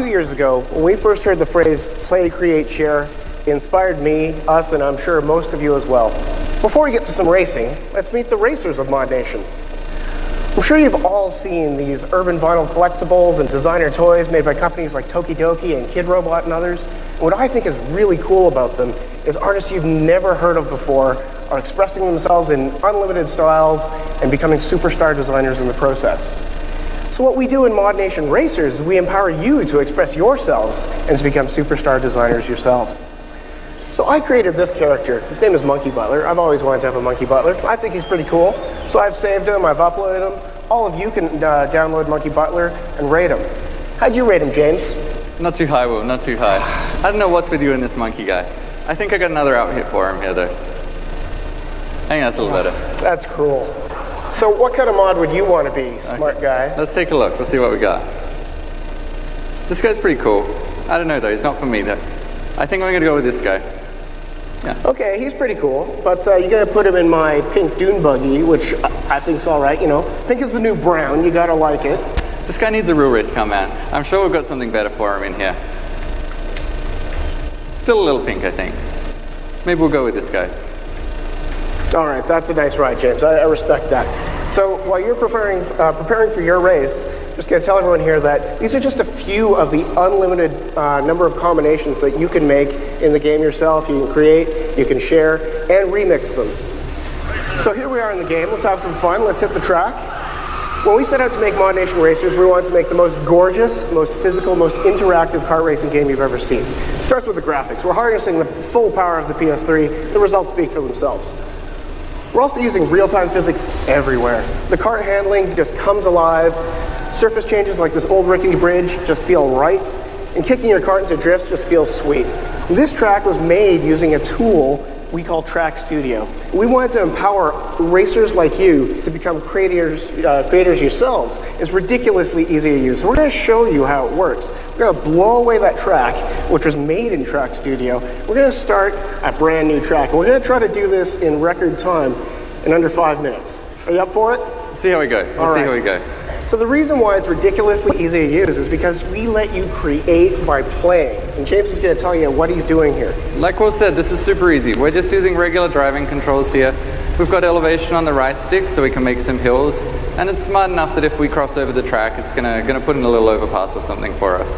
years ago, when we first heard the phrase play, create, share, it inspired me, us, and I'm sure most of you as well. Before we get to some racing, let's meet the racers of Mod Nation. I'm sure you've all seen these urban vinyl collectibles and designer toys made by companies like Tokidoki and Kidrobot and others. And what I think is really cool about them is artists you've never heard of before are expressing themselves in unlimited styles and becoming superstar designers in the process. So what we do in Mod Nation Racers is we empower you to express yourselves and to become superstar designers yourselves. So I created this character. His name is Monkey Butler. I've always wanted to have a Monkey Butler. I think he's pretty cool. So I've saved him, I've uploaded him. All of you can download Monkey Butler and rate him. How'd you rate him, James? Not too high, Will, not too high. I don't know what's with you and this monkey guy. I think I got another outfit for him here, though. I think that's a little better. That's cruel. So what kind of mod would you want to be, smart guy? Let's take a look. Let's see what we got. This guy's pretty cool. I don't know, though. He's not for me, though. I think I'm going to go with this guy. Yeah. Okay, he's pretty cool, but you gotta put him in my pink dune buggy, which I think's all right. You know, pink is the new brown. You gotta like it. This guy needs a real race car, man. I'm sure we've got something better for him in here. Still a little pink, I think. Maybe we'll go with this guy. All right, that's a nice ride, James. I respect that. So while you're preparing for your race, I'm just going to tell everyone here that these are just a few of the unlimited number of combinations that you can make in the game yourself. You can create, you can share, and remix them. So here we are in the game. Let's have some fun. Let's hit the track. When we set out to make Mod Nation Racers, we wanted to make the most gorgeous, most physical, most interactive kart racing game you've ever seen. It starts with the graphics. We're harnessing the full power of the PS3. The results speak for themselves. We're also using real-time physics everywhere. The kart handling just comes alive. Surface changes like this old rickety bridge just feel right. And kicking your kart into drifts just feels sweet. This track was made using a tool we call Track Studio. We wanted to empower racers like you to become creators yourselves. It's ridiculously easy to use. So we're going to show you how it works. We're going to blow away that track, which was made in Track Studio. We're going to start a brand new track. And we're going to try to do this in record time in under 5 minutes. Are you up for it? See how we go. Let's see how we go. So the reason why it's ridiculously easy to use is because we let you create by playing. And James is going to tell you what he's doing here. Like Will said, this is super easy. We're just using regular driving controls here. We've got elevation on the right stick so we can make some hills. And it's smart enough that if we cross over the track, it's going to put in a little overpass or something for us.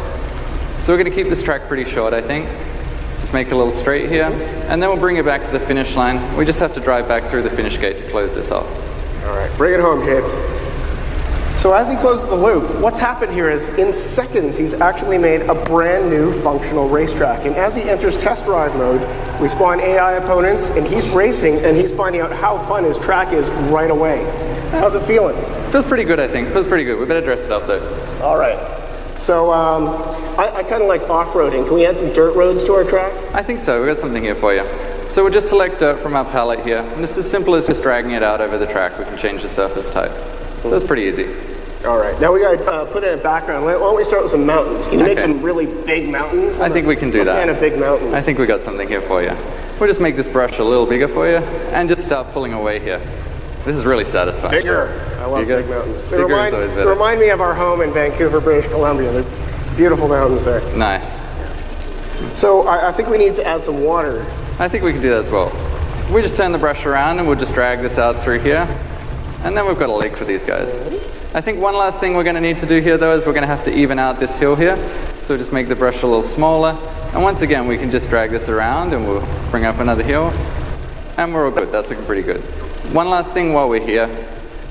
So we're going to keep this track pretty short, I think. Just make a little straight here. And then we'll bring it back to the finish line. We just have to drive back through the finish gate to close this off. All right, bring it home, James. So as he closes the loop, what's happened here is in seconds, he's actually made a brand new functional racetrack. And as he enters test drive mode, we spawn AI opponents and he's racing and he's finding out how fun his track is right away. How's it feeling? Feels pretty good, I think. Feels pretty good. We better dress it up though. All right. So I kind of like off-roading. Can we add some dirt roads to our track? I think so. We've got something here for you. So we'll just select dirt from our palette here. And it's as simple as just dragging it out over the track. We can change the surface type. So it's pretty easy. All right, now we got to put in a background. Why don't we start with some mountains? Can you make some really big mountains? I think we can do that. I'm a fan of big mountains. I think we got something here for you. We'll just make this brush a little bigger for you and just start pulling away here. This is really satisfying. Bigger. I love big mountains. They bigger remind me of our home in Vancouver, British Columbia. They're beautiful mountains there. Nice. So I think we need to add some water. I think we can do that as well. We just turn the brush around and we'll just drag this out through here. And then we've got a lake for these guys. I think one last thing we're going to need to do here, though, is we're going to have to even out this hill here. So we'll just make the brush a little smaller. And once again, we can just drag this around and we'll bring up another hill. And we're all good. That's looking pretty good. One last thing while we're here.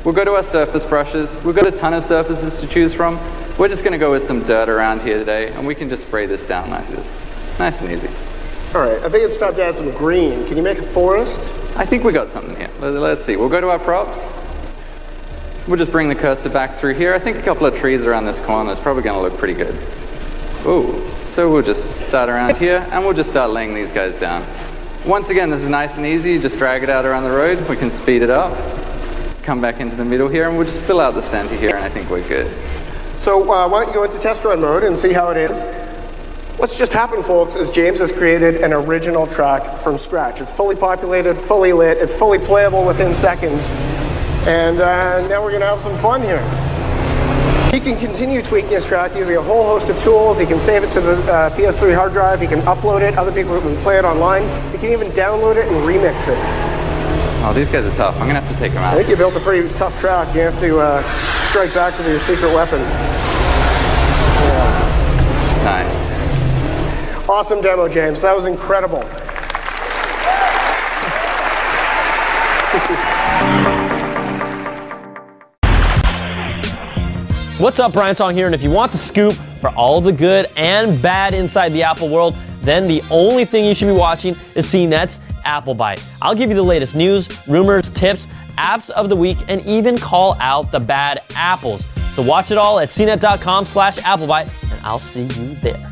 We'll go to our surface brushes. We've got a ton of surfaces to choose from. We're just going to go with some dirt around here today. And we can just spray this down like this. Nice and easy. All right. I think it's time to add some green. Can you make a forest? I think we got something here. Let's see. We'll go to our props. We'll just bring the cursor back through here. I think a couple of trees around this corner is probably going to look pretty good. Ooh, so we'll just start around here and we'll just start laying these guys down. Once again, this is nice and easy. You just drag it out around the road. We can speed it up, come back into the middle here, and we'll just fill out the center here, and I think we're good. So why don't you go into test run mode and see how it is. What's just happened, folks, is James has created an original track from scratch. It's fully populated, fully lit, it's fully playable within seconds. And now we're going to have some fun here. He can continue tweaking his track using a whole host of tools. He can save it to the PS3 hard drive. He can upload it. Other people can play it online. He can even download it and remix it. Oh, these guys are tough. I'm going to have to take them out. I think you built a pretty tough track. You have to strike back with your secret weapon. Yeah. Nice. Awesome demo, James. That was incredible. What's up, Brian Tong here, and if you want the scoop for all the good and bad inside the Apple world, then the only thing you should be watching is CNET's Apple Byte. I'll give you the latest news, rumors, tips, apps of the week, and even call out the bad apples. So watch it all at cnet.com/AppleByte, and I'll see you there.